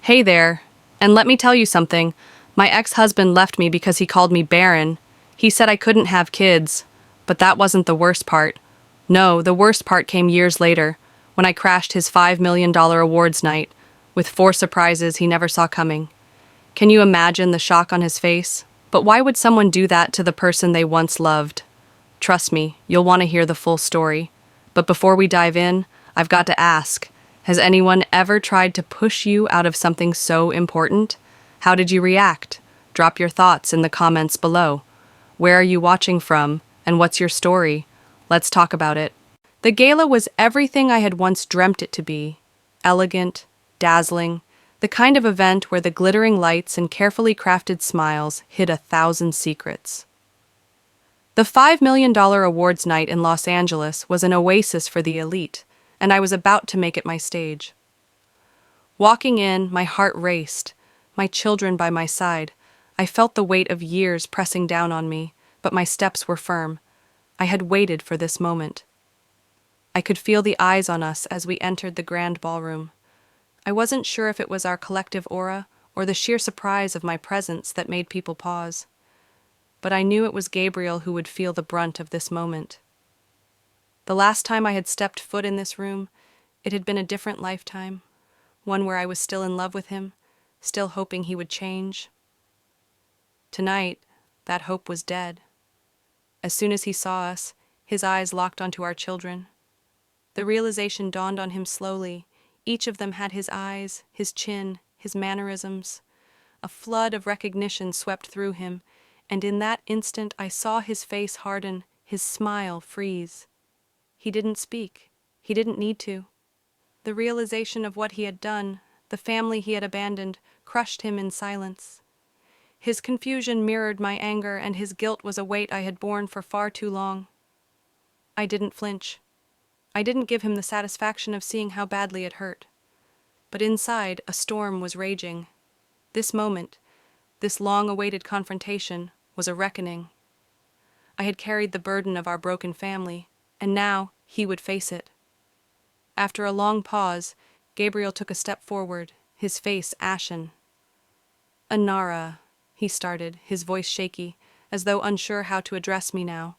Hey there. And let me tell you something. My ex-husband left me because he called me Barren. He said I couldn't have kids. But that wasn't the worst part. No, the worst part came years later, when I crashed his $5 million awards night, with 4 surprises he never saw coming. Can you imagine the shock on his face? But why would someone do that to the person they once loved? Trust me, you'll want to hear the full story. But before we dive in, I've got to ask, has anyone ever tried to push you out of something so important? How did you react? Drop your thoughts in the comments below. Where are you watching from, and what's your story? Let's talk about it. The gala was everything I had once dreamt it to be. Elegant, dazzling, the kind of event where the glittering lights and carefully crafted smiles hid 1,000 secrets. The $5 million awards night in Los Angeles was an oasis for the elite, and I was about to make it my stage. Walking in, my heart raced, my children by my side. I felt the weight of years pressing down on me, but my steps were firm. I had waited for this moment. I could feel the eyes on us as we entered the grand ballroom. I wasn't sure if it was our collective aura or the sheer surprise of my presence that made people pause. But I knew it was Gabriel who would feel the brunt of this moment. The last time I had stepped foot in this room, it had been a different lifetime, one where I was still in love with him, still hoping he would change. Tonight, that hope was dead. As soon as he saw us, his eyes locked onto our children. The realization dawned on him slowly. Each of them had his eyes, his chin, his mannerisms. A flood of recognition swept through him, and in that instant I saw his face harden, his smile freeze. He didn't speak. He didn't need to. The realization of what he had done, the family he had abandoned, crushed him in silence. His confusion mirrored my anger, and his guilt was a weight I had borne for far too long. I didn't flinch. I didn't give him the satisfaction of seeing how badly it hurt. But inside, a storm was raging. This moment, this long-awaited confrontation, was a reckoning. I had carried the burden of our broken family, and now he would face it. After a long pause, Gabriel took a step forward, his face ashen. "Anara," he started, his voice shaky, as though unsure how to address me now.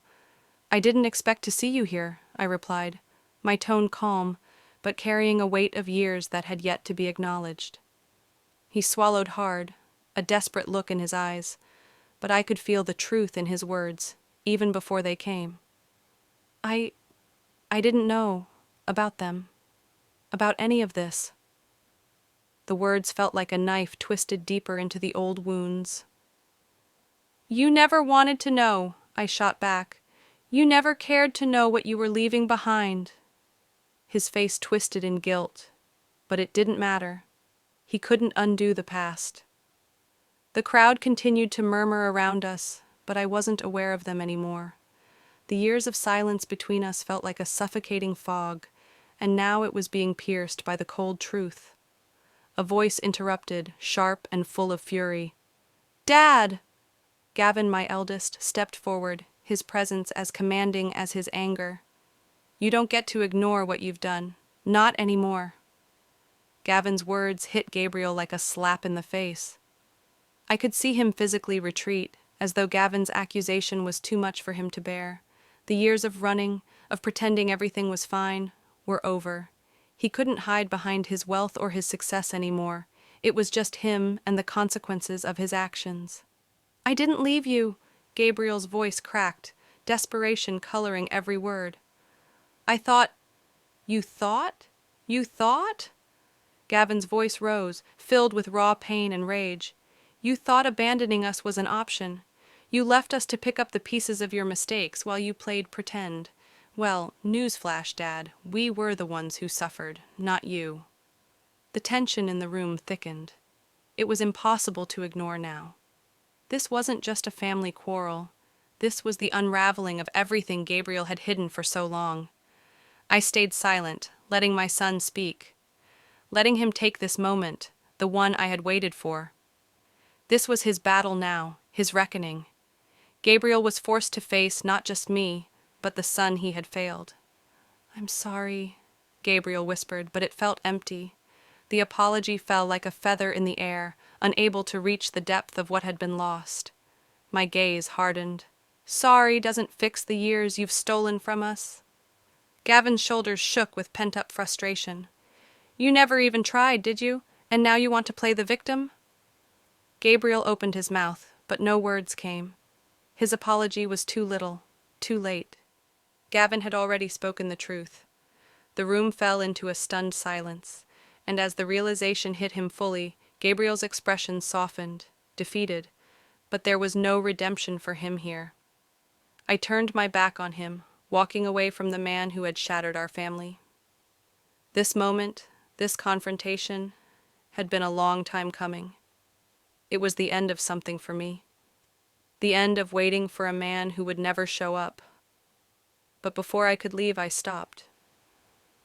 "I didn't expect to see you here," I replied, my tone calm, but carrying a weight of years that had yet to be acknowledged. He swallowed hard, a desperate look in his eyes, but I could feel the truth in his words, even before they came. I didn't know about them, about any of this." The words felt like a knife twisted deeper into the old wounds. "You never wanted to know," I shot back. "You never cared to know what you were leaving behind." His face twisted in guilt, but it didn't matter. He couldn't undo the past. The crowd continued to murmur around us, but I wasn't aware of them anymore. The years of silence between us felt like a suffocating fog, and now it was being pierced by the cold truth. A voice interrupted, sharp and full of fury. "Dad!" Gavin, my eldest, stepped forward, his presence as commanding as his anger. "You don't get to ignore what you've done. Not anymore." Gavin's words hit Gabriel like a slap in the face. I could see him physically retreat, as though Gavin's accusation was too much for him to bear. The years of running, of pretending everything was fine, were over. He couldn't hide behind his wealth or his success anymore. It was just him and the consequences of his actions. "I didn't leave you," Gabriel's voice cracked, desperation coloring every word. "I thought—" "You thought? You thought?" Gavin's voice rose, filled with raw pain and rage. "You thought abandoning us was an option. You left us to pick up the pieces of your mistakes while you played pretend. Well, newsflash, Dad, we were the ones who suffered, not you." The tension in the room thickened. It was impossible to ignore now. This wasn't just a family quarrel. This was the unraveling of everything Gabriel had hidden for so long. I stayed silent, letting my son speak. Letting him take this moment, the one I had waited for. This was his battle now, his reckoning. Gabriel was forced to face not just me, but the son he had failed. "I'm sorry," Gabriel whispered, but it felt empty. The apology fell like a feather in the air, unable to reach the depth of what had been lost. My gaze hardened. Sorry doesn't fix the years you've stolen from us. Gavin's shoulders shook with pent-up frustration. You never even tried, did you? And now you want to play the victim? Gabriel opened his mouth, but no words came. His apology was too little, too late. Gavin had already spoken the truth. The room fell into a stunned silence, and as the realization hit him fully, Gabriel's expression softened, defeated, but there was no redemption for him here. I turned my back on him, walking away from the man who had shattered our family. This moment, this confrontation, had been a long time coming. It was the end of something for me. The end of waiting for a man who would never show up. But before I could leave, I stopped.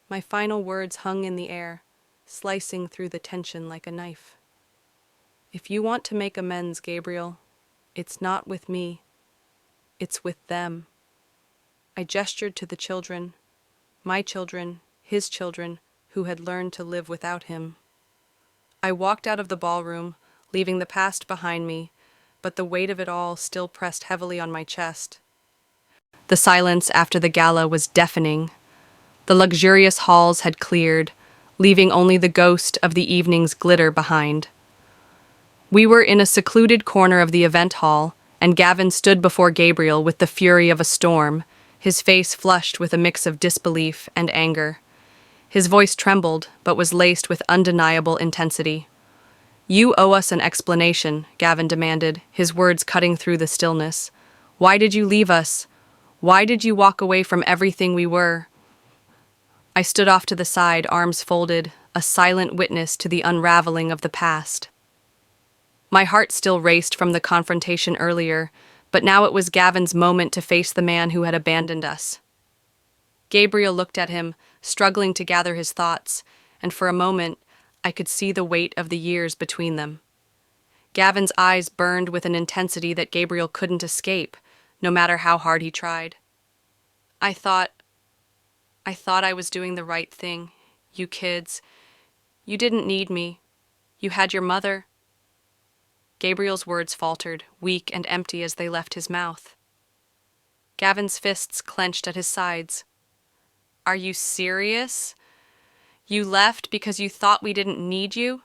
My final words hung in the air, slicing through the tension like a knife. If you want to make amends, Gabriel, it's not with me. It's with them. I gestured to the children, my children, his children, who had learned to live without him. I walked out of the ballroom, leaving the past behind me, but the weight of it all still pressed heavily on my chest. The silence after the gala was deafening. The luxurious halls had cleared, leaving only the ghost of the evening's glitter behind. We were in a secluded corner of the event hall, and Gavin stood before Gabriel with the fury of a storm, his face flushed with a mix of disbelief and anger. His voice trembled, but was laced with undeniable intensity. You owe us an explanation, Gavin demanded, his words cutting through the stillness. Why did you leave us? Why did you walk away from everything we were? I stood off to the side, arms folded, a silent witness to the unraveling of the past. My heart still raced from the confrontation earlier, but now it was Gavin's moment to face the man who had abandoned us. Gabriel looked at him, struggling to gather his thoughts, and for a moment, I could see the weight of the years between them. Gavin's eyes burned with an intensity that Gabriel couldn't escape, no matter how hard he tried. I thought I was doing the right thing. You kids. You didn't need me. You had your mother. Gabriel's words faltered, weak and empty as they left his mouth. Gavin's fists clenched at his sides. Are you serious? You left because you thought we didn't need you?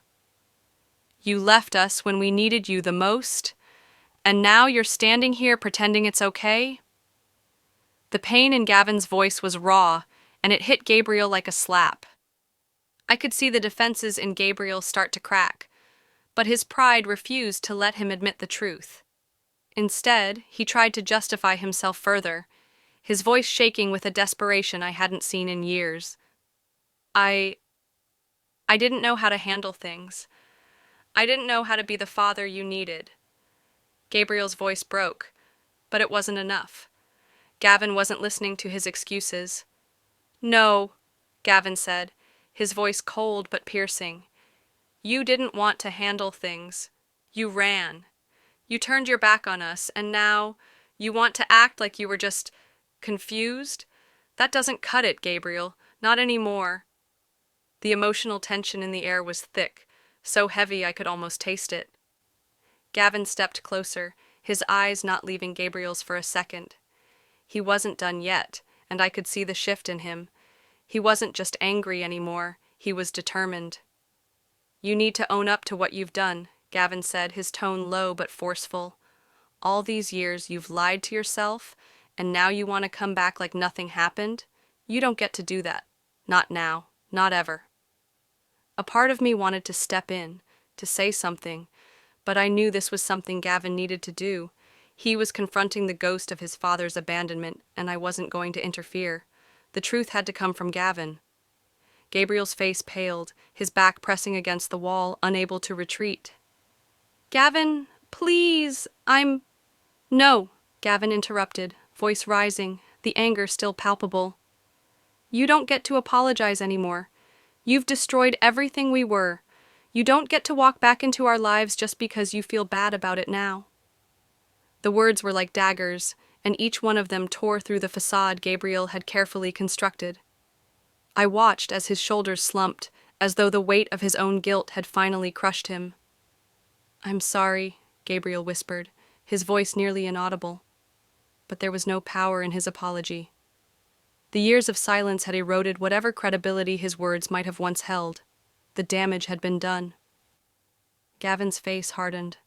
You left us when we needed you the most, and now you're standing here pretending it's okay? The pain in Gavin's voice was raw, and it hit Gabriel like a slap. I could see the defenses in Gabriel start to crack, but his pride refused to let him admit the truth. Instead, he tried to justify himself further, his voice shaking with a desperation I hadn't seen in years. I didn't know how to handle things. I didn't know how to be the father you needed. Gabriel's voice broke, but it wasn't enough. Gavin wasn't listening to his excuses. No, Gavin said, his voice cold but piercing. You didn't want to handle things. You ran. You turned your back on us, and now you want to act like you were just confused? That doesn't cut it, Gabriel. Not anymore. The emotional tension in the air was thick, so heavy I could almost taste it. Gavin stepped closer, his eyes not leaving Gabriel's for a second. He wasn't done yet, and I could see the shift in him. He wasn't just angry anymore, he was determined. You need to own up to what you've done, Gavin said, his tone low but forceful. All these years you've lied to yourself, and now you want to come back like nothing happened? You don't get to do that. Not now. Not ever. A part of me wanted to step in, to say something, but I knew this was something Gavin needed to do. He was confronting the ghost of his father's abandonment, and I wasn't going to interfere. The truth had to come from Gavin. Gabriel's face paled, his back pressing against the wall, unable to retreat. Gavin, please, No, Gavin interrupted, voice rising, the anger still palpable. You don't get to apologize anymore. You've destroyed everything we were. You don't get to walk back into our lives just because you feel bad about it now. The words were like daggers, and each one of them tore through the facade Gabriel had carefully constructed. I watched as his shoulders slumped, as though the weight of his own guilt had finally crushed him. "I'm sorry," Gabriel whispered, his voice nearly inaudible. But there was no power in his apology. The years of silence had eroded whatever credibility his words might have once held. The damage had been done. Gavin's face hardened.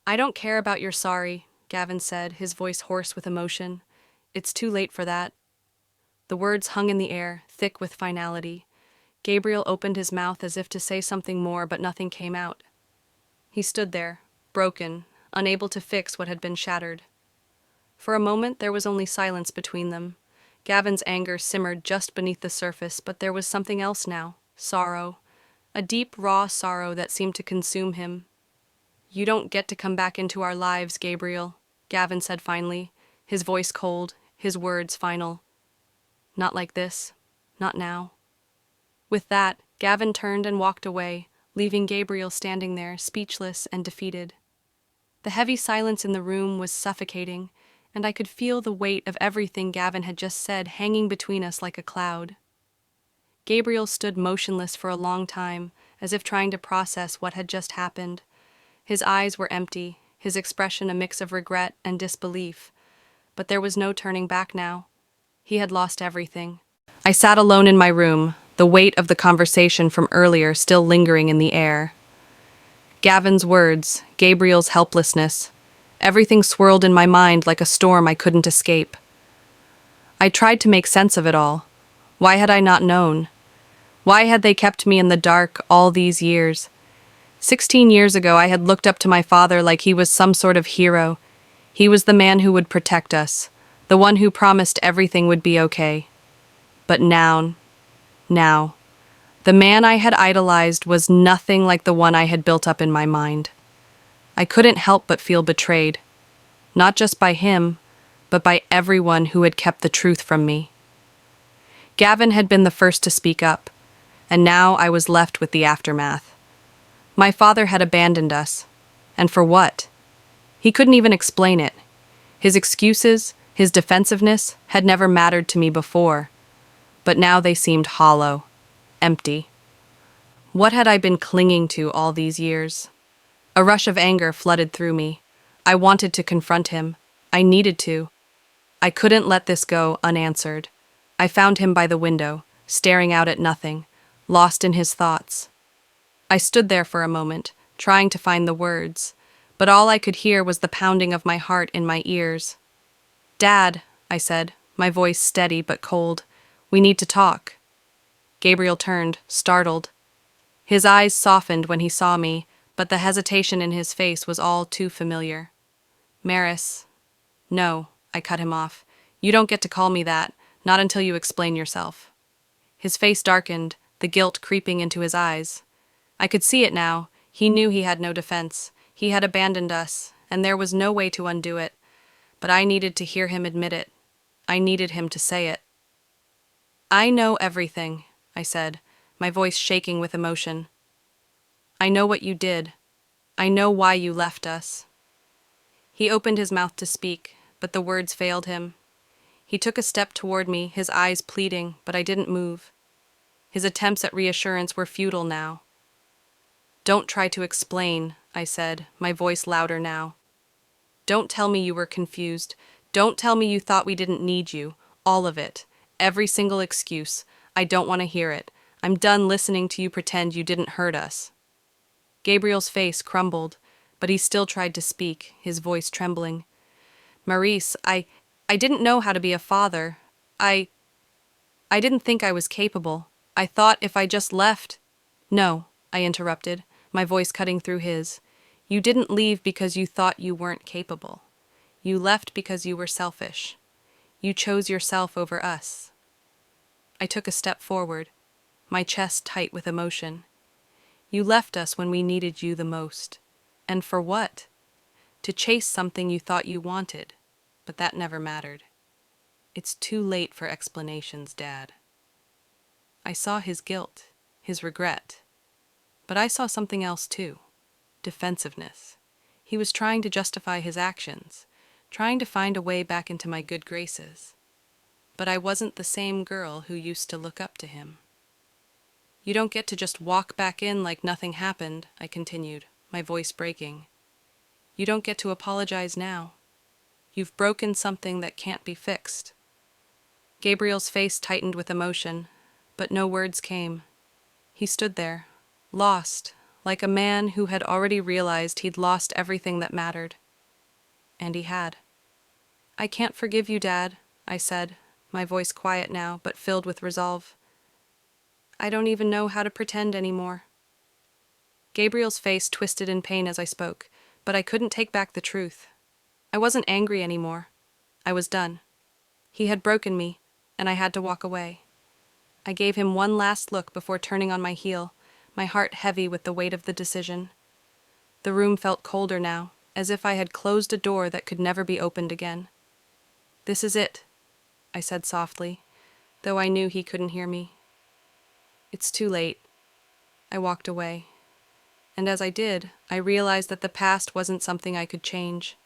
"I don't care about your sorry," Gavin said, his voice hoarse with emotion. "It's too late for that." The words hung in the air, thick with finality. Gabriel opened his mouth as if to say something more, but nothing came out. He stood there, broken, unable to fix what had been shattered. For a moment there was only silence between them. Gavin's anger simmered just beneath the surface, but there was something else now. Sorrow. A deep, raw sorrow that seemed to consume him. "You don't get to come back into our lives, Gabriel," Gavin said finally, his voice cold, his words final. "Not like this. Not now." With that, Gavin turned and walked away, leaving Gabriel standing there, speechless and defeated. The heavy silence in the room was suffocating, and I could feel the weight of everything Gavin had just said hanging between us like a cloud. Gabriel stood motionless for a long time, as if trying to process what had just happened. His eyes were empty, his expression a mix of regret and disbelief. But there was no turning back now. He had lost everything. I sat alone in my room, the weight of the conversation from earlier still lingering in the air. Gavin's words, Gabriel's helplessness, everything swirled in my mind like a storm I couldn't escape. I tried to make sense of it all. Why had I not known? Why had they kept me in the dark all these years? 16 years ago, I had looked up to my father like he was some sort of hero. He was the man who would protect us, the one who promised everything would be okay. But now, the man I had idolized was nothing like the one I had built up in my mind. I couldn't help but feel betrayed, not just by him, but by everyone who had kept the truth from me. Gavin had been the first to speak up, and now I was left with the aftermath. My father had abandoned us, and for what? He couldn't even explain it. His excuses, his defensiveness, had never mattered to me before, but now they seemed hollow, empty. What had I been clinging to all these years? A rush of anger flooded through me. I wanted to confront him. I needed to. I couldn't let this go unanswered. I found him by the window, staring out at nothing, lost in his thoughts. I stood there for a moment, trying to find the words, but all I could hear was the pounding of my heart in my ears. "Dad," I said, my voice steady but cold, "we need to talk." Gabriel turned, startled. His eyes softened when he saw me, but the hesitation in his face was all too familiar. "Maris." "No," I cut him off. "You don't get to call me that, not until you explain yourself." His face darkened, the guilt creeping into his eyes. I could see it now. He knew he had no defense. He had abandoned us, and there was no way to undo it. But I needed to hear him admit it. I needed him to say it. "I know everything," I said, my voice shaking with emotion. "I know what you did. I know why you left us." He opened his mouth to speak, but the words failed him. He took a step toward me, his eyes pleading, but I didn't move. His attempts at reassurance were futile now. "Don't try to explain," I said, my voice louder now. "Don't tell me you were confused. Don't tell me you thought we didn't need you. All of it. Every single excuse. I don't want to hear it. I'm done listening to you pretend you didn't hurt us." Gabriel's face crumbled, but he still tried to speak, his voice trembling. "Maurice, I didn't know how to be a father. I didn't think I was capable. I thought if I just left—" "No," I interrupted, my voice cutting through his. "You didn't leave because you thought you weren't capable. You left because you were selfish. You chose yourself over us." I took a step forward, my chest tight with emotion. "You left us when we needed you the most. And for what? To chase something you thought you wanted, but that never mattered. It's too late for explanations, Dad." I saw his guilt, his regret. But I saw something else too. Defensiveness. He was trying to justify his actions, trying to find a way back into my good graces. But I wasn't the same girl who used to look up to him. You don't get to just walk back in like nothing happened, I continued, my voice breaking. You don't get to apologize now. You've broken something that can't be fixed. Gabriel's face tightened with emotion, but no words came. He stood there, lost, like a man who had already realized he'd lost everything that mattered. And he had. I can't forgive you, Dad, I said, my voice quiet now, but filled with resolve. I don't even know how to pretend anymore. Gabriel's face twisted in pain as I spoke, but I couldn't take back the truth. I wasn't angry anymore. I was done. He had broken me, and I had to walk away. I gave him one last look before turning on my heel, my heart heavy with the weight of the decision. The room felt colder now, as if I had closed a door that could never be opened again. This is it, I said softly, though I knew he couldn't hear me. It's too late. I walked away. And as I did, I realized that the past wasn't something I could change.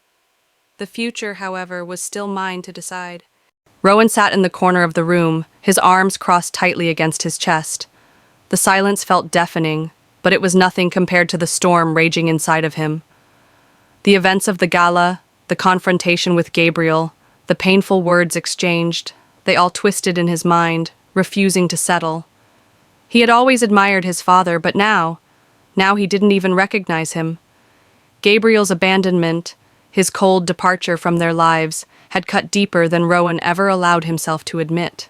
The future, however, was still mine to decide. Rowan sat in the corner of the room, his arms crossed tightly against his chest. The silence felt deafening, but it was nothing compared to the storm raging inside of him. The events of the gala, the confrontation with Gabriel, the painful words exchanged, they all twisted in his mind, refusing to settle. He had always admired his father, but now he didn't even recognize him. Gabriel's abandonment, his cold departure from their lives, had cut deeper than Rowan ever allowed himself to admit.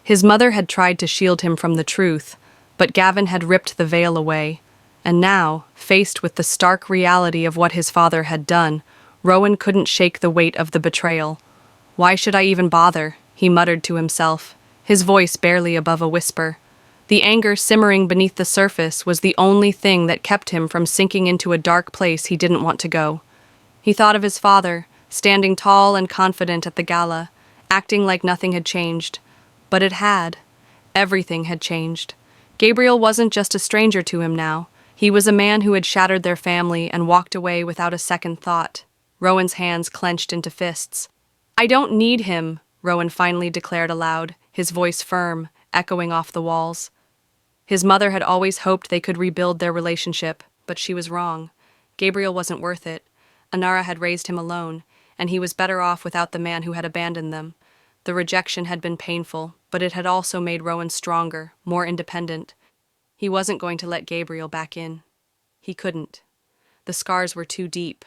His mother had tried to shield him from the truth, but Gavin had ripped the veil away, and now, faced with the stark reality of what his father had done, Rowan couldn't shake the weight of the betrayal. Why should I even bother? He muttered to himself, his voice barely above a whisper. The anger simmering beneath the surface was the only thing that kept him from sinking into a dark place he didn't want to go. He thought of his father, standing tall and confident at the gala, acting like nothing had changed. But it had. Everything had changed. Gabriel wasn't just a stranger to him now. He was a man who had shattered their family and walked away without a second thought. Rowan's hands clenched into fists. I don't need him, Rowan finally declared aloud, his voice firm, echoing off the walls. His mother had always hoped they could rebuild their relationship, but she was wrong. Gabriel wasn't worth it. Anara had raised him alone, and he was better off without the man who had abandoned them. The rejection had been painful, but it had also made Rowan stronger, more independent. He wasn't going to let Gabriel back in. He couldn't. The scars were too deep.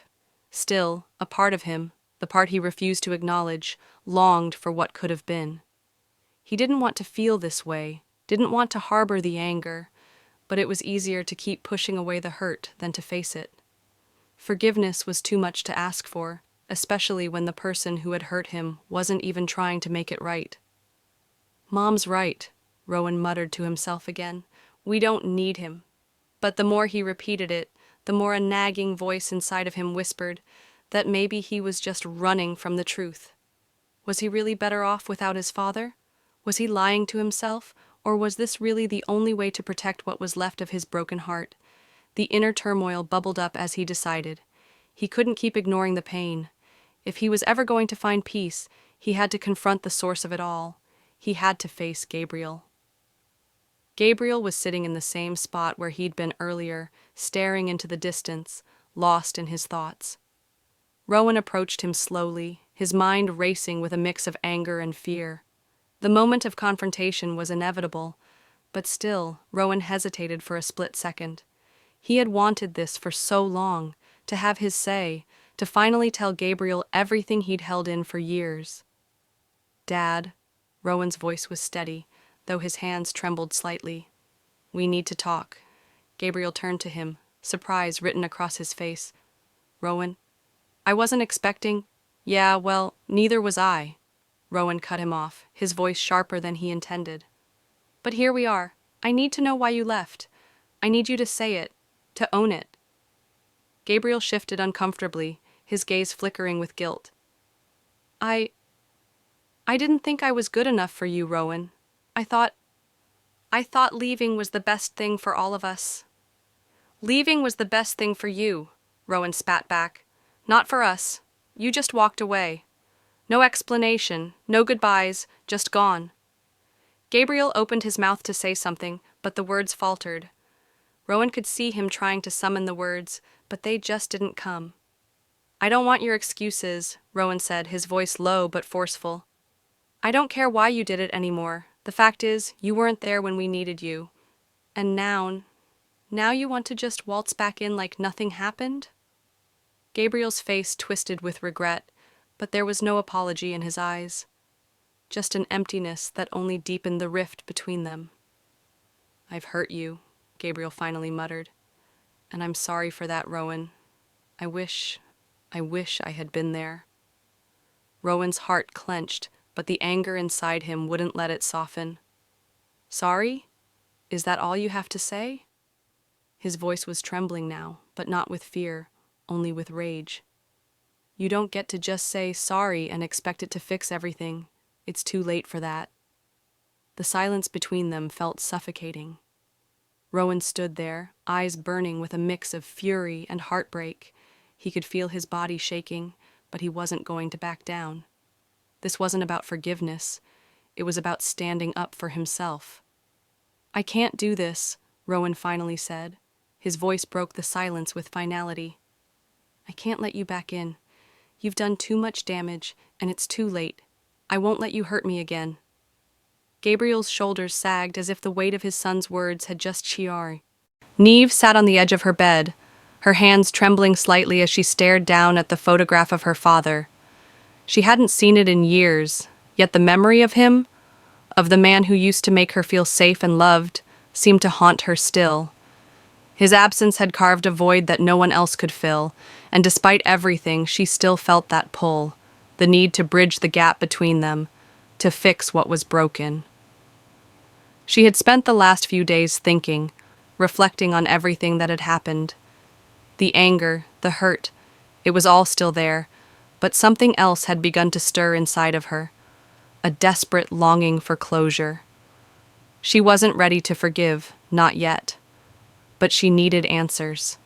Still, a part of him, the part he refused to acknowledge, longed for what could have been. He didn't want to feel this way, didn't want to harbor the anger, but it was easier to keep pushing away the hurt than to face it. Forgiveness was too much to ask for, especially when the person who had hurt him wasn't even trying to make it right. Mom's right, Rowan muttered to himself again. We don't need him. But the more he repeated it, the more a nagging voice inside of him whispered that maybe he was just running from the truth. Was he really better off without his father? Was he lying to himself, or was this really the only way to protect what was left of his broken heart? The inner turmoil bubbled up as he decided. He couldn't keep ignoring the pain. If he was ever going to find peace, he had to confront the source of it all. He had to face Gabriel. Gabriel was sitting in the same spot where he'd been earlier, staring into the distance, lost in his thoughts. Rowan approached him slowly, his mind racing with a mix of anger and fear. The moment of confrontation was inevitable, but still, Rowan hesitated for a split second. He had wanted this for so long, to have his say, to finally tell Gabriel everything he'd held in for years. Dad, Rowan's voice was steady, though his hands trembled slightly. We need to talk. Gabriel turned to him, surprise written across his face. Rowan, I wasn't expecting. Yeah, well, neither was I. Rowan cut him off, his voice sharper than he intended. But here we are. I need to know why you left. I need you to say it, to own it. Gabriel shifted uncomfortably, his gaze flickering with guilt. I didn't think I was good enough for you, Rowan. I thought leaving was the best thing for all of us. Leaving was the best thing for you, Rowan spat back. Not for us. You just walked away. No explanation, no goodbyes, just gone. Gabriel opened his mouth to say something, but the words faltered. Rowan could see him trying to summon the words, but they just didn't come. "I don't want your excuses," Rowan said, his voice low but forceful. "I don't care why you did it anymore. The fact is, you weren't there when we needed you. And now you want to just waltz back in like nothing happened?" Gabriel's face twisted with regret, but there was no apology in his eyes. Just an emptiness that only deepened the rift between them. "I've hurt you," Gabriel finally muttered. "And I'm sorry for that, Rowan. I wish I had been there." Rowan's heart clenched, but the anger inside him wouldn't let it soften. "Sorry? Is that all you have to say?" His voice was trembling now, but not with fear, only with rage. "You don't get to just say sorry and expect it to fix everything. It's too late for that." The silence between them felt suffocating. Rowan stood there, eyes burning with a mix of fury and heartbreak. He could feel his body shaking, but he wasn't going to back down. This wasn't about forgiveness. It was about standing up for himself. "I can't do this," Rowan finally said. His voice broke the silence with finality. "I can't let you back in. You've done too much damage, and it's too late. I won't let you hurt me again." Gabriel's shoulders sagged as if the weight of his son's words had just chiarred. Neve sat on the edge of her bed, her hands trembling slightly as she stared down at the photograph of her father. She hadn't seen it in years, yet the memory of him, of the man who used to make her feel safe and loved, seemed to haunt her still. His absence had carved a void that no one else could fill, and despite everything, she still felt that pull, the need to bridge the gap between them, to fix what was broken. She had spent the last few days thinking, reflecting on everything that had happened. The anger, the hurt, it was all still there, but something else had begun to stir inside of her, a desperate longing for closure. She wasn't ready to forgive, not yet, but she needed answers.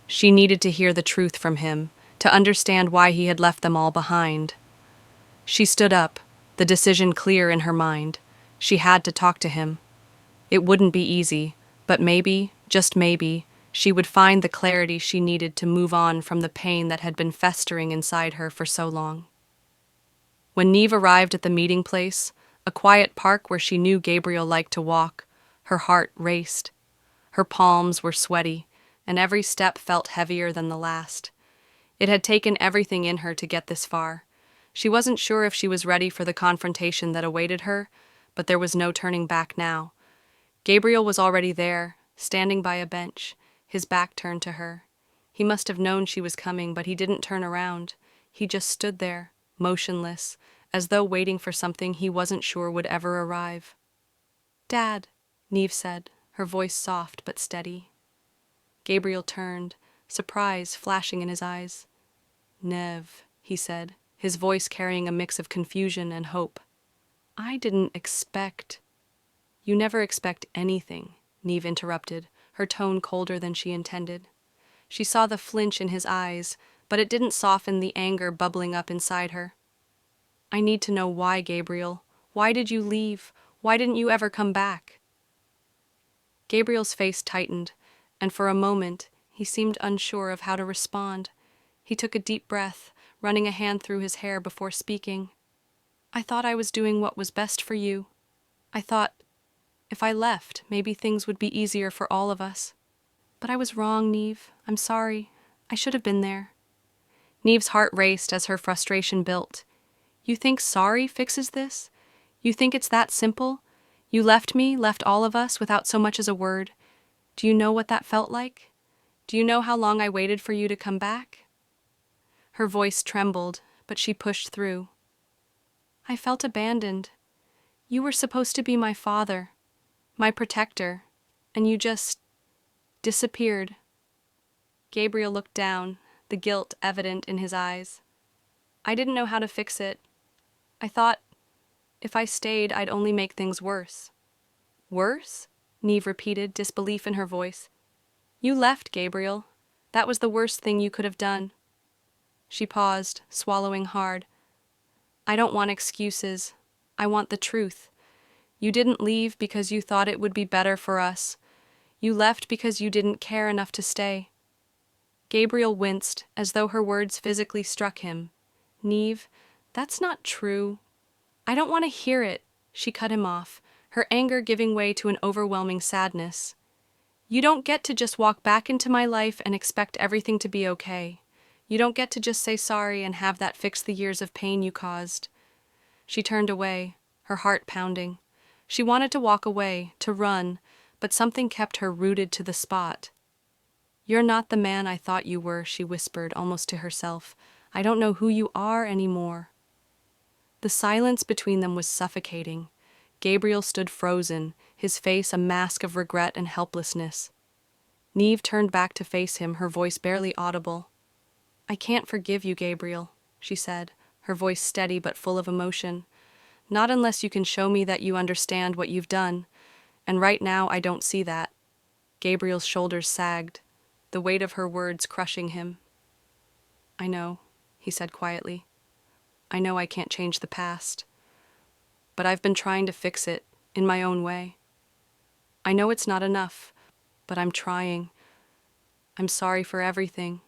She needed to hear the truth from him, to understand why he had left them all behind. She stood up, the decision clear in her mind. She had to talk to him. It wouldn't be easy, but maybe, just maybe, she would find the clarity she needed to move on from the pain that had been festering inside her for so long. When Neve arrived at the meeting place, a quiet park where she knew Gabriel liked to walk, her heart raced. Her palms were sweaty, and every step felt heavier than the last. It had taken everything in her to get this far. She wasn't sure if she was ready for the confrontation that awaited her, but there was no turning back now. Gabriel was already there, standing by a bench, his back turned to her. He must have known she was coming, but he didn't turn around. He just stood there, motionless, as though waiting for something he wasn't sure would ever arrive. "Dad," Neve said, her voice soft but steady. Gabriel turned, surprise flashing in his eyes. "Neve," he said, his voice carrying a mix of confusion and hope. "I didn't expect—" "You never expect anything," Neve interrupted, her tone colder than she intended. She saw the flinch in his eyes, but it didn't soften the anger bubbling up inside her. "I need to know why, Gabriel. Why did you leave? Why didn't you ever come back?" Gabriel's face tightened, and for a moment he seemed unsure of how to respond. He took a deep breath, running a hand through his hair before speaking. "I thought I was doing what was best for you. I thought, if I left, maybe things would be easier for all of us. But I was wrong, Neve. I'm sorry. I should have been there." Neve's heart raced as her frustration built. "You think sorry fixes this? You think it's that simple? You left me, left all of us, without so much as a word. Do you know what that felt like? Do you know how long I waited for you to come back?" Her voice trembled, but she pushed through. "I felt abandoned. You were supposed to be my father, my protector, and you just disappeared." Gabriel looked down, the guilt evident in his eyes. "I didn't know how to fix it. I thought, if I stayed, I'd only make things worse." "Worse?" Neve repeated, disbelief in her voice. "You left, Gabriel. That was the worst thing you could have done." She paused, swallowing hard. "I don't want excuses. I want the truth. You didn't leave because you thought it would be better for us. You left because you didn't care enough to stay." Gabriel winced, as though her words physically struck him. "Neve, that's not true." "I don't want to hear it," she cut him off, her anger giving way to an overwhelming sadness. "You don't get to just walk back into my life and expect everything to be okay. You don't get to just say sorry and have that fix the years of pain you caused." She turned away, her heart pounding. She wanted to walk away, to run, but something kept her rooted to the spot. "You're not the man I thought you were," she whispered, almost to herself. "I don't know who you are anymore." The silence between them was suffocating. Gabriel stood frozen, his face a mask of regret and helplessness. Neve turned back to face him, her voice barely audible. "I can't forgive you, Gabriel," she said, her voice steady but full of emotion. "Not unless you can show me that you understand what you've done. And right now I don't see that." Gabriel's shoulders sagged, the weight of her words crushing him. "I know," he said quietly. "I know I can't change the past. But I've been trying to fix it, in my own way. I know it's not enough, but I'm trying. I'm sorry for everything."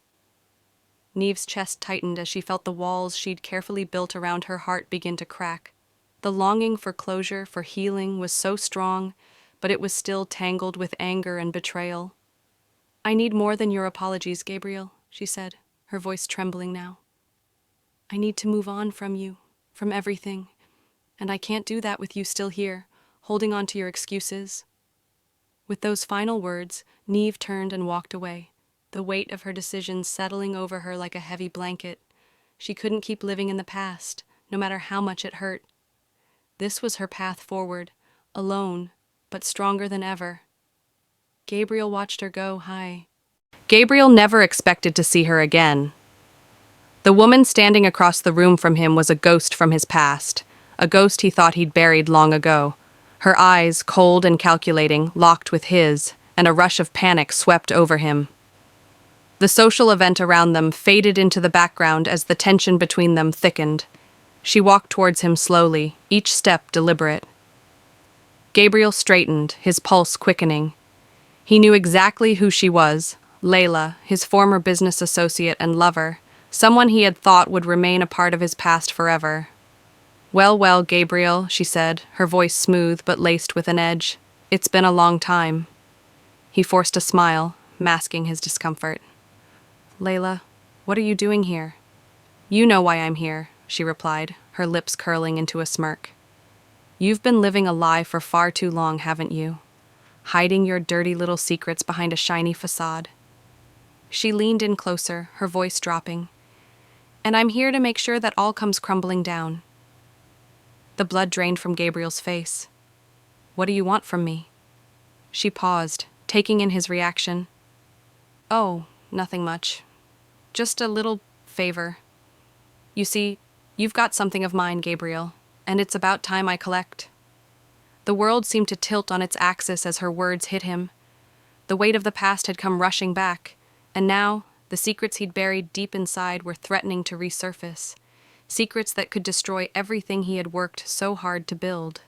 Neve's chest tightened as she felt the walls she'd carefully built around her heart begin to crack. The longing for closure, for healing, was so strong, but it was still tangled with anger and betrayal. "I need more than your apologies, Gabriel," she said, her voice trembling now. "I need to move on from you, from everything. And I can't do that with you still here, holding on to your excuses." With those final words, Neve turned and walked away, the weight of her decision settling over her like a heavy blanket. She couldn't keep living in the past, no matter how much it hurt. This was her path forward, alone, but stronger than ever. Gabriel watched her go. Gabriel never expected to see her again. The woman standing across the room from him was a ghost from his past, a ghost he thought he'd buried long ago. Her eyes, cold and calculating, locked with his, and a rush of panic swept over him. The social event around them faded into the background as the tension between them thickened. She walked towards him slowly, each step deliberate. Gabriel straightened, his pulse quickening. He knew exactly who she was, Layla, his former business associate and lover, someone he had thought would remain a part of his past forever. Well, Gabriel," she said, her voice smooth but laced with an edge. "It's been a long time." He forced a smile, masking his discomfort. "Layla, what are you doing here?" "You know why I'm here," she replied, her lips curling into a smirk. "You've been living a lie for far too long, haven't you? Hiding your dirty little secrets behind a shiny facade." She leaned in closer, her voice dropping. "And I'm here to make sure that all comes crumbling down." The blood drained from Gabriel's face. "What do you want from me?" She paused, taking in his reaction. "Oh, nothing much. Just a little favor. You see, you've got something of mine, Gabriel, and it's about time I collect." The world seemed to tilt on its axis as her words hit him. The weight of the past had come rushing back, and now the secrets he'd buried deep inside were threatening to resurface. Secrets that could destroy everything he had worked so hard to build.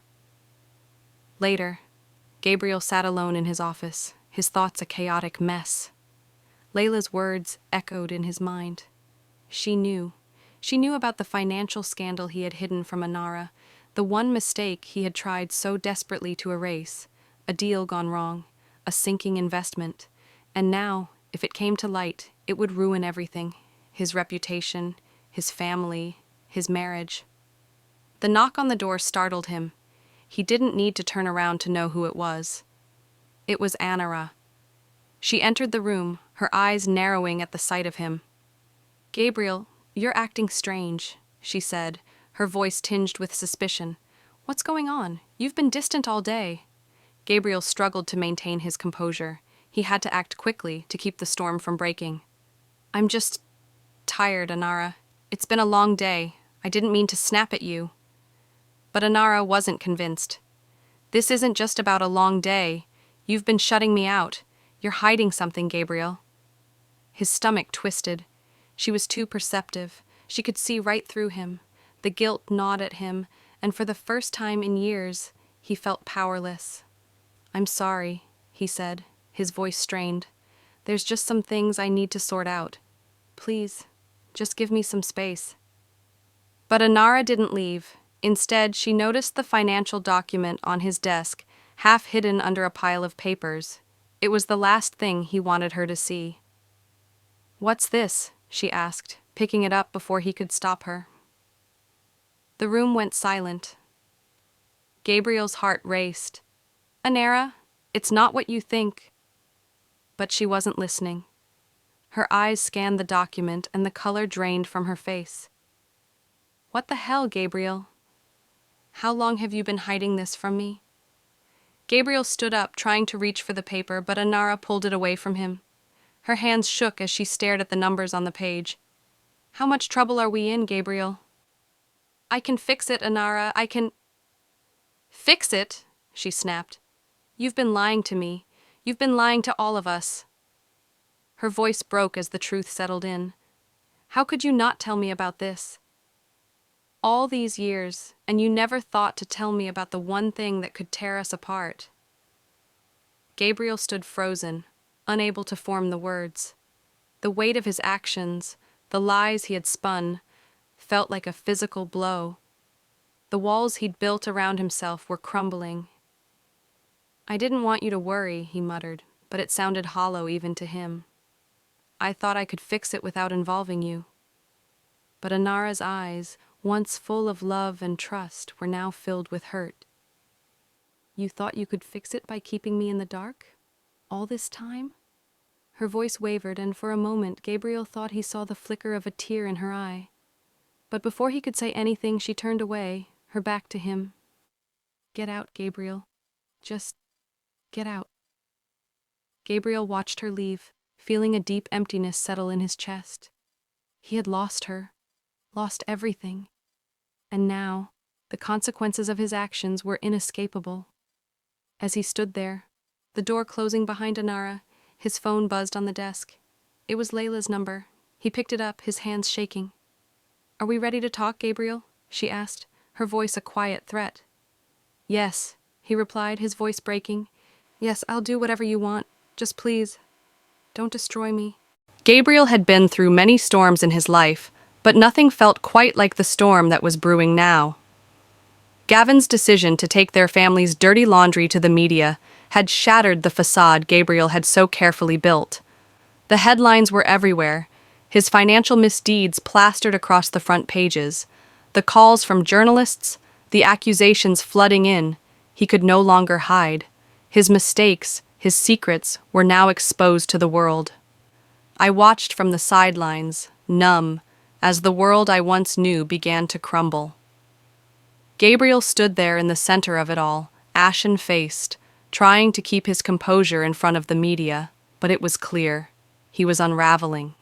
Later, Gabriel sat alone in his office, his thoughts a chaotic mess. Layla's words echoed in his mind. She knew. She knew about the financial scandal he had hidden from Anara, the one mistake he had tried so desperately to erase, a deal gone wrong, a sinking investment. And now, if it came to light, it would ruin everything, his reputation, his family, his marriage. The knock on the door startled him. He didn't need to turn around to know who it was. It was Anara. She entered the room, her eyes narrowing at the sight of him. "Gabriel, you're acting strange," she said, her voice tinged with suspicion. "What's going on? You've been distant all day." Gabriel struggled to maintain his composure. He had to act quickly to keep the storm from breaking. "I'm just tired, Anara. It's been a long day. I didn't mean to snap at you." But Anara wasn't convinced. "This isn't just about a long day. You've been shutting me out. You're hiding something, Gabriel." His stomach twisted. She was too perceptive. She could see right through him. The guilt gnawed at him, and for the first time in years, He felt powerless. "I'm sorry," he said, his voice strained. "There's just some things I need to sort out. Please, just give me some space." But Anara didn't leave. Instead, she noticed the financial document on his desk, half hidden under a pile of papers. It was the last thing he wanted her to see. "What's this?" she asked, picking it up before he could stop her. The room went silent. Gabriel's heart raced. "Anara, it's not what you think." But she wasn't listening. Her eyes scanned the document and the color drained from her face. "What the hell, Gabriel? How long have you been hiding this from me?" Gabriel stood up, trying to reach for the paper, but Anara pulled it away from him. Her hands shook as she stared at the numbers on the page. "How much trouble are we in, Gabriel?" "I can fix it, Anara. I can—" "Fix it?" she snapped. "You've been lying to me. You've been lying to all of us." Her voice broke as the truth settled in. "How could you not tell me about this? All these years, and you never thought to tell me about the one thing that could tear us apart." Gabriel stood frozen, unable to form the words. The weight of his actions, the lies he had spun, felt like a physical blow. The walls he'd built around himself were crumbling. "I didn't want you to worry," he muttered, but it sounded hollow even to him. "I thought I could fix it without involving you." But Anara's eyes, once full of love and trust, were now filled with hurt. "You thought you could fix it by keeping me in the dark? All this time?" Her voice wavered, and for a moment Gabriel thought he saw the flicker of a tear in her eye. But before he could say anything, she turned away, her back to him. "Get out, Gabriel. Just get out." Gabriel watched her leave, feeling a deep emptiness settle in his chest. He had lost her, lost everything. And now, the consequences of his actions were inescapable. As he stood there, the door closing behind Anara, his phone buzzed on the desk. It was Layla's number. He picked it up, his hands shaking. "Are we ready to talk, Gabriel?" she asked, her voice a quiet threat. "Yes," he replied, his voice breaking. "Yes, I'll do whatever you want. Just please, don't destroy me." Gabriel had been through many storms in his life, but nothing felt quite like the storm that was brewing now. Gavin's decision to take their family's dirty laundry to the media had shattered the facade Gabriel had so carefully built. The headlines were everywhere, his financial misdeeds plastered across the front pages, the calls from journalists, the accusations flooding in. He could no longer hide. His mistakes, his secrets, were now exposed to the world. I watched from the sidelines, numb, as the world I once knew began to crumble. Gabriel stood there in the center of it all, ashen-faced, trying to keep his composure in front of the media, but it was clear. He was unraveling.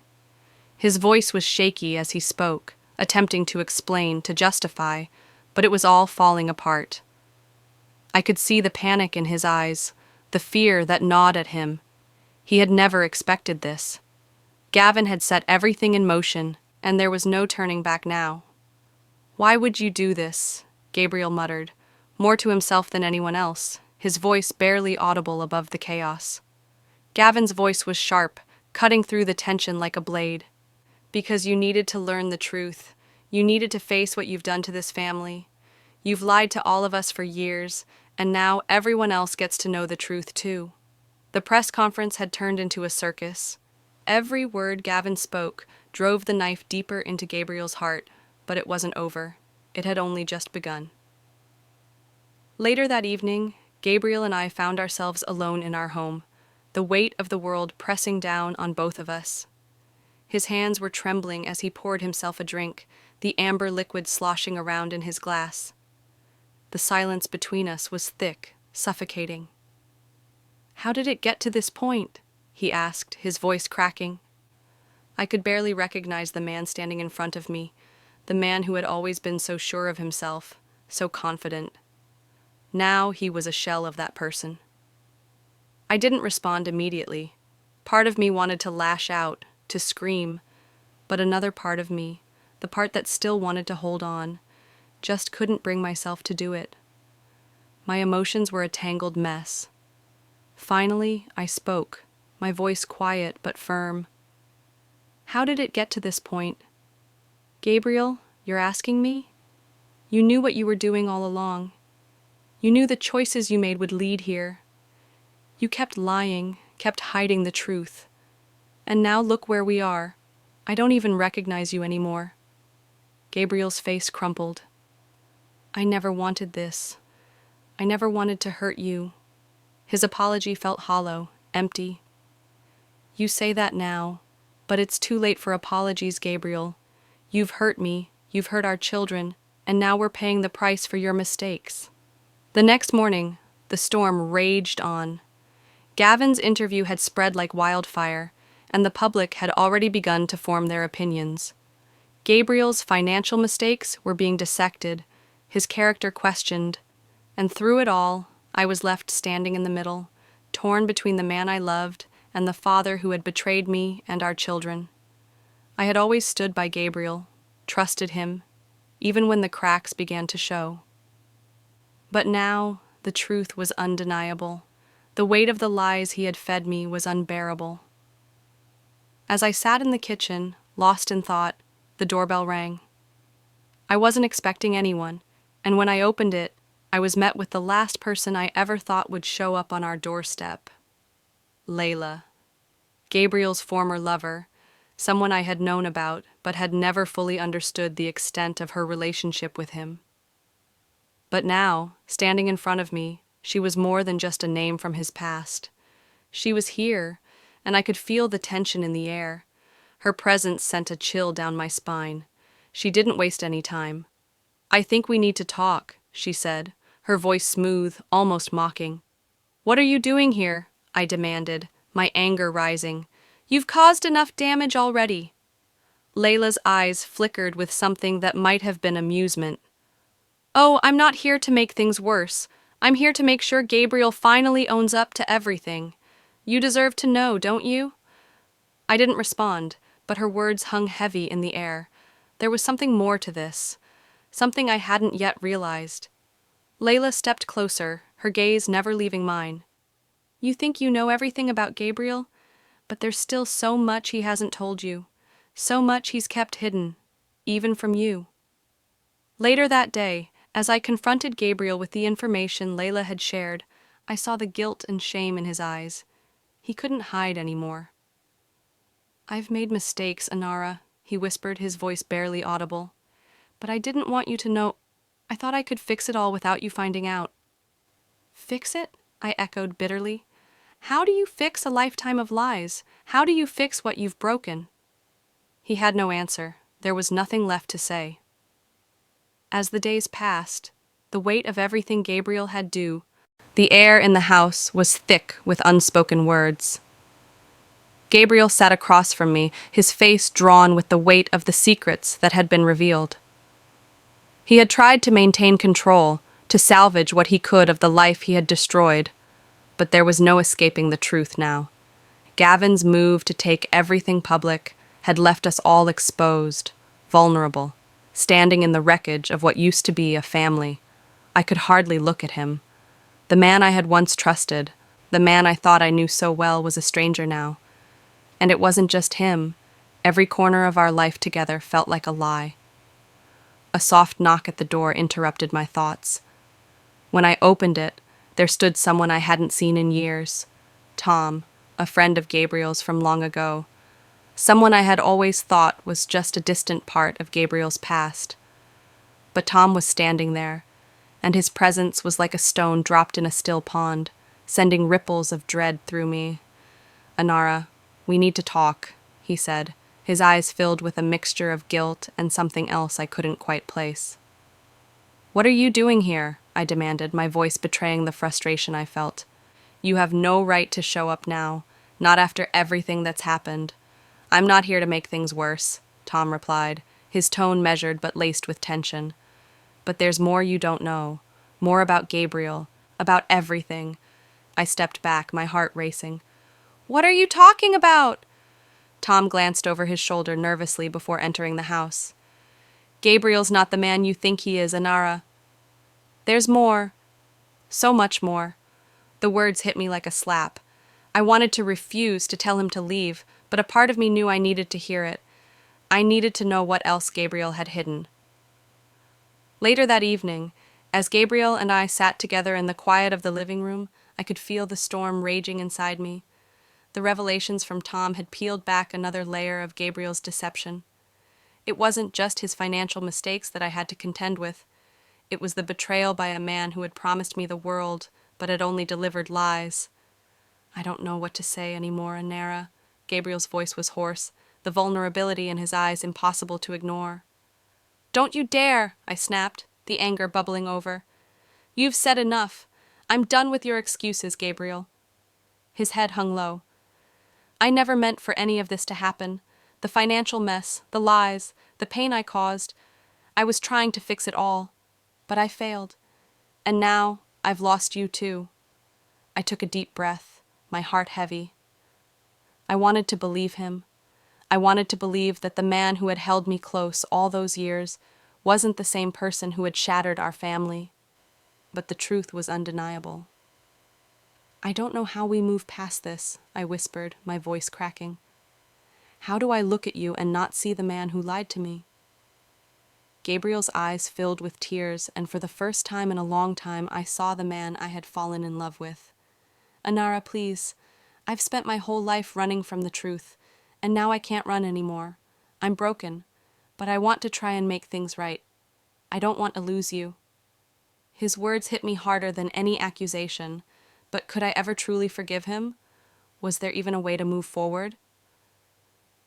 His voice was shaky as he spoke, attempting to explain, to justify, but it was all falling apart. I could see the panic in his eyes, the fear that gnawed at him. He had never expected this. Gavin had set everything in motion, and there was no turning back now. "Why would you do this?" Gabriel muttered, more to himself than anyone else, his voice barely audible above the chaos. Gavin's voice was sharp, cutting through the tension like a blade. "Because you needed to learn the truth. You needed to face what you've done to this family. You've lied to all of us for years, and now everyone else gets to know the truth too." The press conference had turned into a circus. Every word Gavin spoke drove the knife deeper into Gabriel's heart, but it wasn't over. It had only just begun. Later that evening, Gabriel and I found ourselves alone in our home, the weight of the world pressing down on both of us. His hands were trembling as he poured himself a drink, the amber liquid sloshing around in his glass. The silence between us was thick, suffocating. "How did it get to this point?" he asked, his voice cracking. I could barely recognize the man standing in front of me, the man who had always been so sure of himself, so confident. Now he was a shell of that person. I didn't respond immediately. Part of me wanted to lash out, to scream, but another part of me, the part that still wanted to hold on, just couldn't bring myself to do it. My emotions were a tangled mess. Finally, I spoke, my voice quiet but firm. How did it get to this point? Gabriel, you're asking me? You knew what you were doing all along. You knew the choices you made would lead here. You kept lying, kept hiding the truth. And now look where we are. I don't even recognize you anymore. Gabriel's face crumpled. I never wanted this. I never wanted to hurt you. His apology felt hollow, empty. You say that now, but it's too late for apologies, Gabriel. You've hurt me, you've hurt our children, and now we're paying the price for your mistakes. The next morning, the storm raged on. Gavin's interview had spread like wildfire, and the public had already begun to form their opinions. Gabriel's financial mistakes were being dissected, his character questioned, and through it all, I was left standing in the middle, torn between the man I loved and the father who had betrayed me and our children. I had always stood by Gabriel, trusted him, even when the cracks began to show. But now, the truth was undeniable. The weight of the lies he had fed me was unbearable. As I sat in the kitchen, lost in thought, the doorbell rang. I wasn't expecting anyone, and when I opened it, I was met with the last person I ever thought would show up on our doorstep. Layla, Gabriel's former lover, someone I had known about but had never fully understood the extent of her relationship with him. But now, standing in front of me, she was more than just a name from his past. She was here, and I could feel the tension in the air. Her presence sent a chill down my spine. She didn't waste any time. I think we need to talk, she said, her voice smooth, almost mocking. What are you doing here? I demanded, my anger rising. You've caused enough damage already. Layla's eyes flickered with something that might have been amusement. Oh, I'm not here to make things worse. I'm here to make sure Gabriel finally owns up to everything. You deserve to know, don't you? I didn't respond, but her words hung heavy in the air. There was something more to this, something I hadn't yet realized. Layla stepped closer, her gaze never leaving mine. You think you know everything about Gabriel, but there's still so much he hasn't told you, so much he's kept hidden, even from you. Later that day, as I confronted Gabriel with the information Layla had shared, I saw the guilt and shame in his eyes. He couldn't hide anymore. I've made mistakes, Anara, he whispered, his voice barely audible. But I didn't want you to know. I thought I could fix it all without you finding out. Fix it? I echoed bitterly. How do you fix a lifetime of lies? How do you fix what you've broken? He had no answer. There was nothing left to say. As the days passed, the weight of everything Gabriel had due, the air in the house was thick with unspoken words. Gabriel sat across from me, his face drawn with the weight of the secrets that had been revealed. He had tried to maintain control, to salvage what he could of the life he had destroyed, but there was no escaping the truth now. Gavin's move to take everything public had left us all exposed, vulnerable, standing in the wreckage of what used to be a family. I could hardly look at him. The man I had once trusted, the man I thought I knew so well, was a stranger now. And it wasn't just him. Every corner of our life together felt like a lie. A soft knock at the door interrupted my thoughts. When I opened it, there stood someone I hadn't seen in years. Tom, a friend of Gabriel's from long ago. Someone I had always thought was just a distant part of Gabriel's past. But Tom was standing there, and his presence was like a stone dropped in a still pond, sending ripples of dread through me. Anara, we need to talk, he said, his eyes filled with a mixture of guilt and something else I couldn't quite place. What are you doing here? I demanded, my voice betraying the frustration I felt. You have no right to show up now, not after everything that's happened. I'm not here to make things worse, Tom replied, his tone measured but laced with tension. But there's more you don't know, more about Gabriel, about everything. I stepped back, my heart racing. What are you talking about? Tom glanced over his shoulder nervously before entering the house. Gabriel's not the man you think he is, Anara. There's more. So much more. The words hit me like a slap. I wanted to refuse to tell him to leave, but a part of me knew I needed to hear it. I needed to know what else Gabriel had hidden. Later that evening, as Gabriel and I sat together in the quiet of the living room, I could feel the storm raging inside me. The revelations from Tom had peeled back another layer of Gabriel's deception. It wasn't just his financial mistakes that I had to contend with. It was the betrayal by a man who had promised me the world, but had only delivered lies. I don't know what to say anymore, Anara. Gabriel's voice was hoarse, the vulnerability in his eyes impossible to ignore. Don't you dare, I snapped, the anger bubbling over. You've said enough. I'm done with your excuses, Gabriel. His head hung low. I never meant for any of this to happen. The financial mess, the lies, the pain I caused. I was trying to fix it all. But I failed. And now I've lost you too. I took a deep breath, my heart heavy. I wanted to believe him. I wanted to believe that the man who had held me close all those years wasn't the same person who had shattered our family. But the truth was undeniable. I don't know how we move past this, I whispered, my voice cracking. How do I look at you and not see the man who lied to me? Gabriel's eyes filled with tears, and for the first time in a long time I saw the man I had fallen in love with. Anara, please. I've spent my whole life running from the truth, and now I can't run anymore. I'm broken, but I want to try and make things right. I don't want to lose you. His words hit me harder than any accusation, but could I ever truly forgive him? Was there even a way to move forward?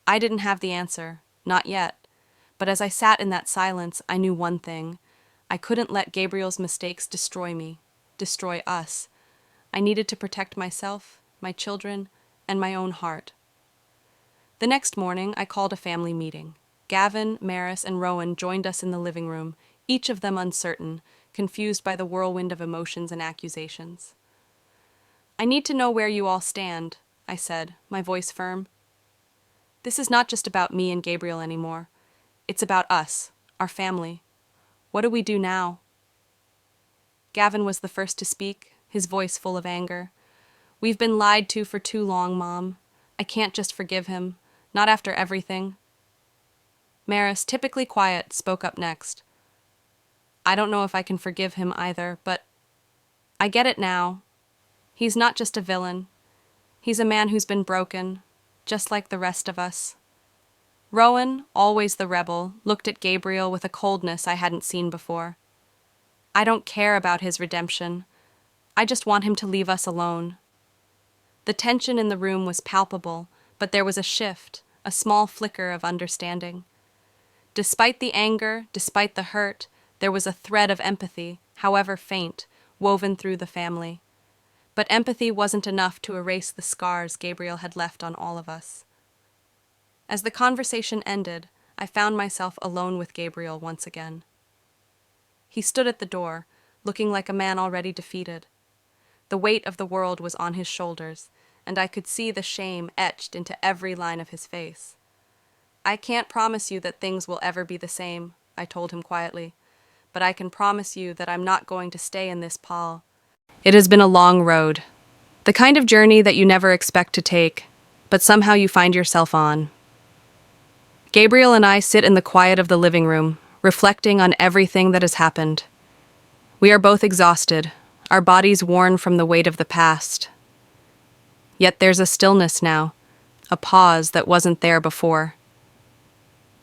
I didn't have the answer, not yet. But as I sat in that silence, I knew one thing. I couldn't let Gabriel's mistakes destroy me, destroy us. I needed to protect myself, my children, and my own heart. The next morning, I called a family meeting. Gavin, Maris, and Rowan joined us in the living room, each of them uncertain, confused by the whirlwind of emotions and accusations. I need to know where you all stand, I said, my voice firm. This is not just about me and Gabriel anymore. It's about us, our family. What do we do now? Gavin was the first to speak, his voice full of anger. We've been lied to for too long, Mom. I can't just forgive him, not after everything. Maris, typically quiet, spoke up next. I don't know if I can forgive him either, but I get it now. He's not just a villain. He's a man who's been broken, just like the rest of us. Rowan, always the rebel, looked at Gabriel with a coldness I hadn't seen before. I don't care about his redemption. I just want him to leave us alone. The tension in the room was palpable, but there was a shift, a small flicker of understanding. Despite the anger, despite the hurt, there was a thread of empathy, however faint, woven through the family. But empathy wasn't enough to erase the scars Gabriel had left on all of us. As the conversation ended, I found myself alone with Gabriel once again. He stood at the door, looking like a man already defeated. The weight of the world was on his shoulders, and I could see the shame etched into every line of his face. I can't promise you that things will ever be the same, I told him quietly, but I can promise you that I'm not going to stay in this pall. It has been a long road, the kind of journey that you never expect to take, but somehow you find yourself on. Gabriel and I sit in the quiet of the living room, reflecting on everything that has happened. We are both exhausted, our bodies worn from the weight of the past. Yet there's a stillness now, a pause that wasn't there before.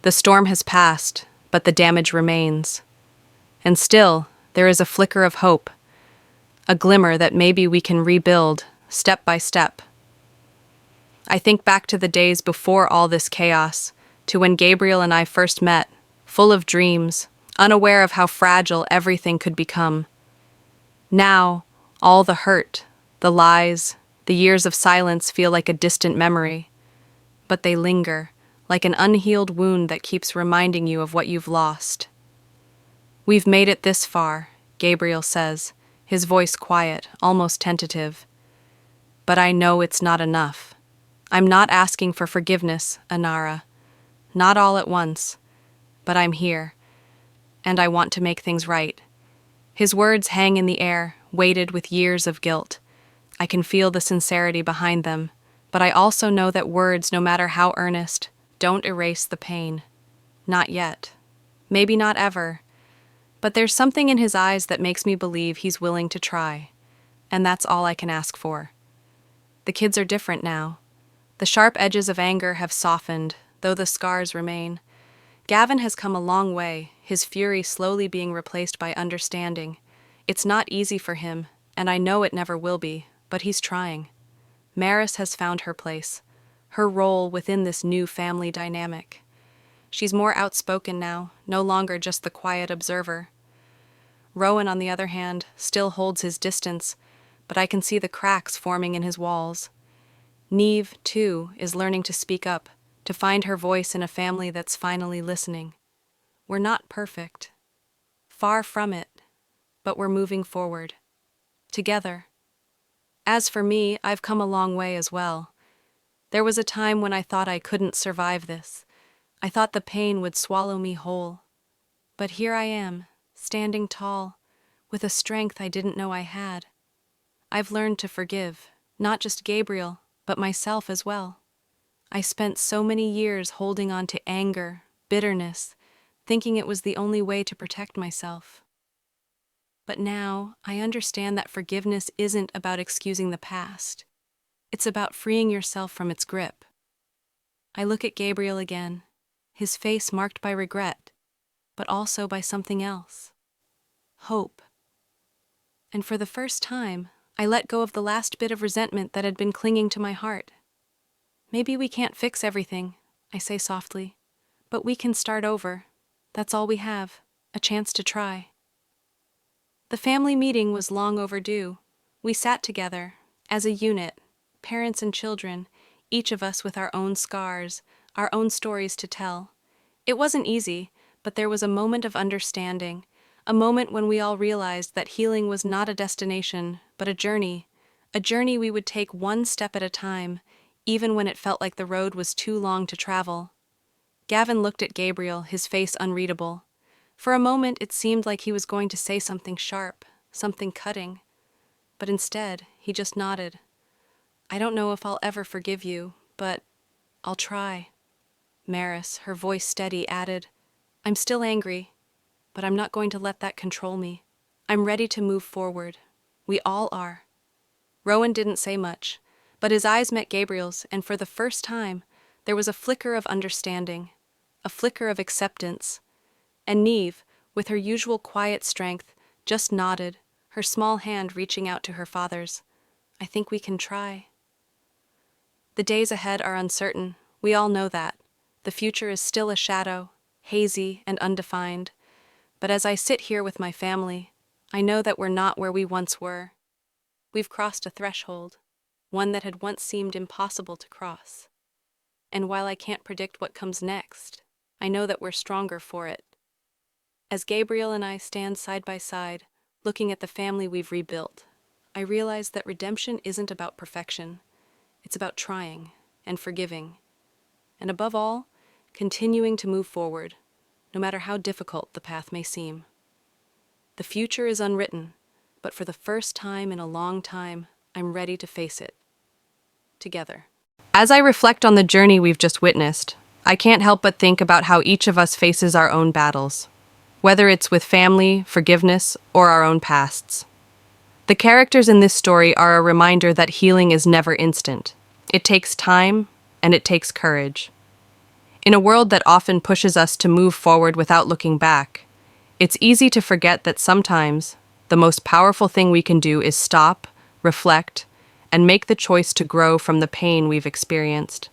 The storm has passed, but the damage remains. And still, there is a flicker of hope, a glimmer that maybe we can rebuild, step by step. I think back to the days before all this chaos, to when Gabriel and I first met, full of dreams, unaware of how fragile everything could become. Now, all the hurt, the lies, the years of silence feel like a distant memory. But they linger, like an unhealed wound that keeps reminding you of what you've lost. We've made it this far, Gabriel says, his voice quiet, almost tentative. But I know it's not enough. I'm not asking for forgiveness, Anara. Not all at once. But I'm here, and I want to make things right. His words hang in the air, weighted with years of guilt. I can feel the sincerity behind them, but I also know that words, no matter how earnest, don't erase the pain. Not yet. Maybe not ever. But there's something in his eyes that makes me believe he's willing to try. And that's all I can ask for. The kids are different now. The sharp edges of anger have softened, though the scars remain. Gavin has come a long way, his fury slowly being replaced by understanding. It's not easy for him, and I know it never will be, but he's trying. Maris has found her place, her role within this new family dynamic. She's more outspoken now, no longer just the quiet observer. Rowan, on the other hand, still holds his distance, but I can see the cracks forming in his walls. Neve, too, is learning to speak up, to find her voice in a family that's finally listening. We're not perfect. Far from it, but we're moving forward. Together. As for me, I've come a long way as well. There was a time when I thought I couldn't survive this. I thought the pain would swallow me whole. But here I am, standing tall, with a strength I didn't know I had. I've learned to forgive, not just Gabriel, but myself as well. I spent so many years holding on to anger, bitterness, thinking it was the only way to protect myself. But now, I understand that forgiveness isn't about excusing the past. It's about freeing yourself from its grip. I look at Gabriel again, his face marked by regret, but also by something else. Hope. And for the first time, I let go of the last bit of resentment that had been clinging to my heart. Maybe we can't fix everything, I say softly, but we can start over. That's all we have, a chance to try. The family meeting was long overdue. We sat together, as a unit, parents and children, each of us with our own scars, our own stories to tell. It wasn't easy, but there was a moment of understanding, a moment when we all realized that healing was not a destination, but a journey we would take one step at a time, even when it felt like the road was too long to travel. Gavin looked at Gabriel, his face unreadable. For a moment it seemed like he was going to say something sharp, something cutting. But instead, he just nodded. I don't know if I'll ever forgive you, but I'll try. Maris, her voice steady, added, I'm still angry, but I'm not going to let that control me. I'm ready to move forward. We all are. Rowan didn't say much, but his eyes met Gabriel's, and for the first time, there was a flicker of understanding, a flicker of acceptance. And Neve, with her usual quiet strength, just nodded, her small hand reaching out to her father's. I think we can try. The days ahead are uncertain. We all know that. The future is still a shadow, hazy and undefined. But as I sit here with my family, I know that we're not where we once were. We've crossed a threshold, one that had once seemed impossible to cross. And while I can't predict what comes next, I know that we're stronger for it. As Gabriel and I stand side by side, looking at the family we've rebuilt, I realize that redemption isn't about perfection. It's about trying and forgiving. And above all, continuing to move forward, no matter how difficult the path may seem. The future is unwritten, but for the first time in a long time, I'm ready to face it. Together. As I reflect on the journey we've just witnessed, I can't help but think about how each of us faces our own battles, whether it's with family, forgiveness, or our own pasts. The characters in this story are a reminder that healing is never instant. It takes time, and it takes courage. In a world that often pushes us to move forward without looking back, it's easy to forget that sometimes the most powerful thing we can do is stop, reflect, and make the choice to grow from the pain we've experienced.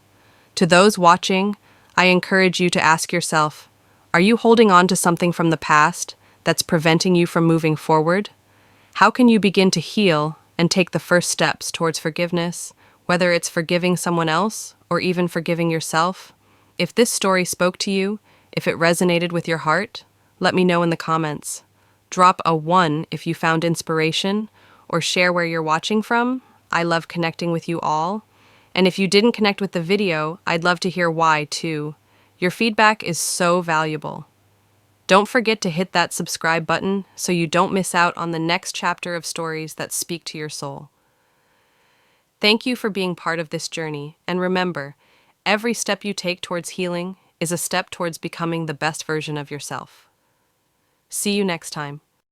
To those watching, I encourage you to ask yourself, are you holding on to something from the past that's preventing you from moving forward? How can you begin to heal and take the first steps towards forgiveness, whether it's forgiving someone else or even forgiving yourself? If this story spoke to you, if it resonated with your heart, let me know in the comments. Drop a 1 if you found inspiration, or share where you're watching from. I love connecting with you all. And if you didn't connect with the video, I'd love to hear why too. Your feedback is so valuable. Don't forget to hit that subscribe button so you don't miss out on the next chapter of stories that speak to your soul. Thank you for being part of this journey, and remember, every step you take towards healing is a step towards becoming the best version of yourself. See you next time.